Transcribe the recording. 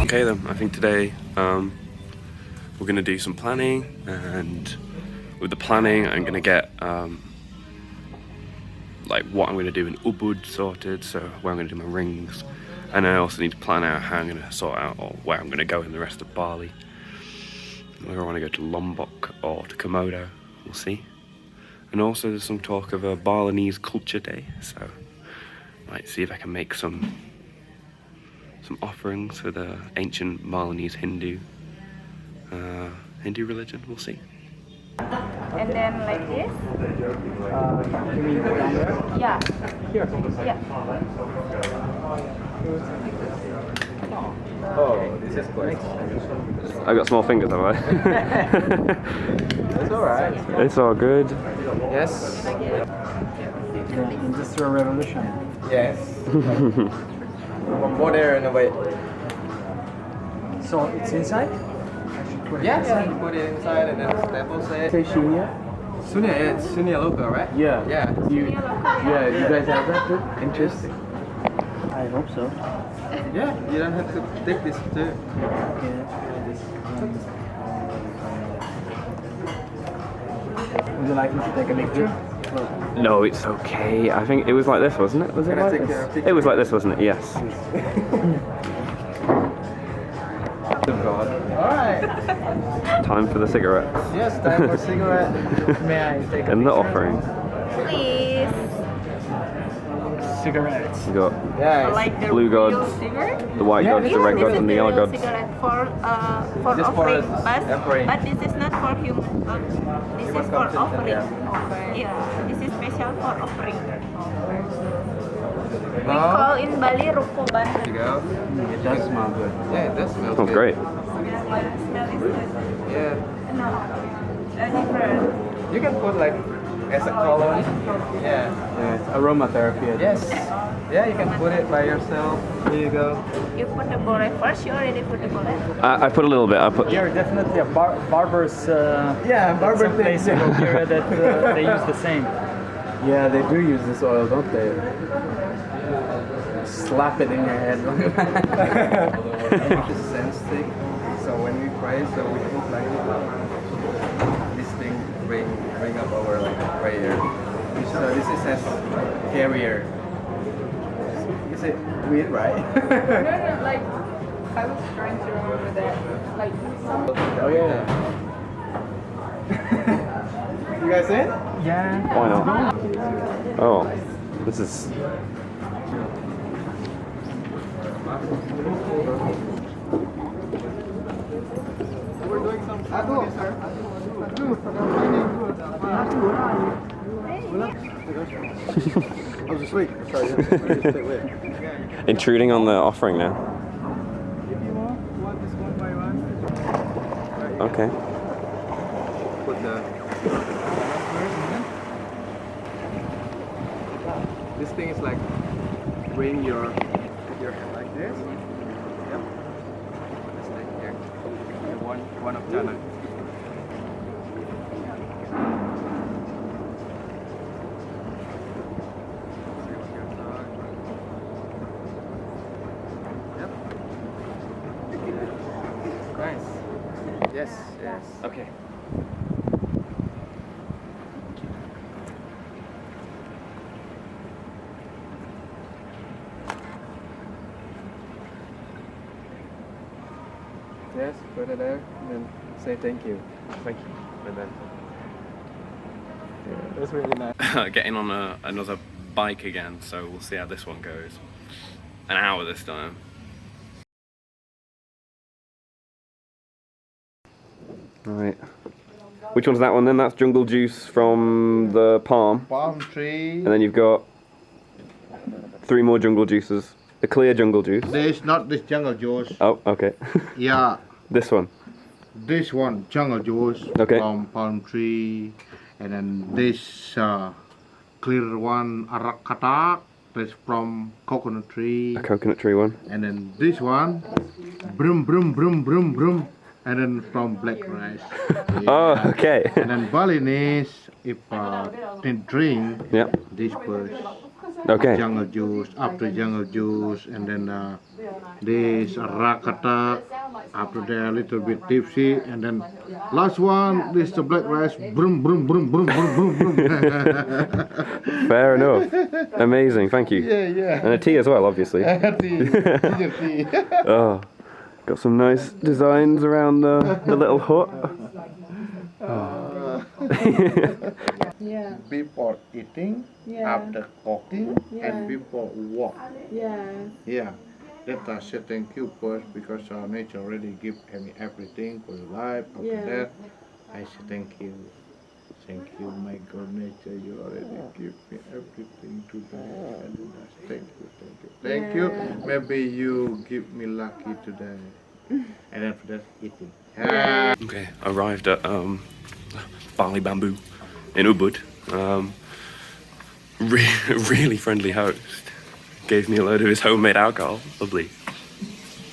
Okay then, I think today we're going to do some planning, and with the planning I'm going to get like what I'm going to do in Ubud sorted, so where I'm going to do my rings, and I also need to plan out how I'm going to sort out or where I'm going to go in the rest of Bali. Whether I want to go to Lombok or to Komodo, we'll see. And also there's some talk of a Balinese culture day, so I might see if I can make some offerings for the ancient Balinese Hindu religion. We'll see. And then like this? You mean down there? Yeah. Here? Yeah. Oh, this is great. I've got small fingers, have I? It's alright. It's all good. Yes. The Industrial Revolution. Yes. Modern in a way. So it's inside? Yeah, put it inside and then staple it. Say Shunya? Sunya, yeah, it's Sunya logo, right? Yeah. Yeah. You guys have that too? Interesting. I hope so. Yeah, you don't have to take this too. Would you like me to take a picture? No, it's okay. I think it was like this, wasn't it? Was it like this? It was like this, wasn't it? Yes. Alright. Time for the cigarettes. Yes, time for cigarette. May I take a And the picture? offering. Please. Cigarettes. You got Like the blue real gods, cigarette? the white gods, the red this gods, is and the yellow real gods. cigarette for Just for offering, offering. but this is not for human. This is for consumption, offering. yeah. Yeah, this is special for offering. We call in Bali ruko bandeng. There you go. It does smell good. Yeah, it does smell Smells good. great. Smell is good. Yeah. No, different. You can put like as a cologne. Yeah. Yeah, aromatherapy. Yes. Yeah, you can put it by yourself. Here you go. You put the bore first. You already put the bore. I put a little bit. I put. You're definitely a barber's. Yeah, barber some place in Bulgaria that they use the same. Yeah, they do use this oil, don't they? Slap it in your head. It's scent stick. So when we pray, so we put like this thing bring up our like prayer. So this is as carrier. Is it weird, right? No, like I was trying to remember that. Like some. Oh yeah. You guys in? Yeah. Why not? Oh, this is. We're doing some ceremony, sir. I was asleep. Sorry, Intruding on the offering now. If you want this one by one. Okay. Put the this thing is like bring your hand like this. Yep. Put this thing here. And one of Jana. Yep. Nice. Yes, yes. Okay. Yes, put it there and then say thank you. Thank you. And then yeah, that's really nice. Getting on another bike again, so we'll see how this one goes. An hour this time. Right. Which one's that one then? That's jungle juice from the palm. Palm tree. And then you've got 3 more jungle juices. The clear jungle juice. This not this jungle juice. Oh, okay. Yeah, This one. this one jungle juice Okay. from palm tree, and then this clear one arak katak. That's from coconut tree, A coconut tree one. and then this one brum brum brum brum brum, and then from black rice. Oh, Yeah. okay. And then Balinese, if drink Yep. this first. Okay. jungle juice, after jungle juice, and then this rakatak. After that, a little bit tipsy, and then last one, this the black rice. Brum brum brum brum brum brum brum. Fair enough. Amazing, thank you. Yeah. And a tea as well, obviously. Tea. Oh, got some nice designs around the little hut. Yeah. Before eating, Yeah. after cooking, and before walk. Yeah. Yeah. Let us say thank you first because nature already give me everything for your life. After Yeah. that, I say thank you. Thank you, my God, nature. You already give me everything today. And thank you. Yeah. Maybe you give me lucky today. And after that, eating. Okay, arrived at Bali Bamboo in Ubud. Really friendly host. Gave me a load of his homemade alcohol. Lovely.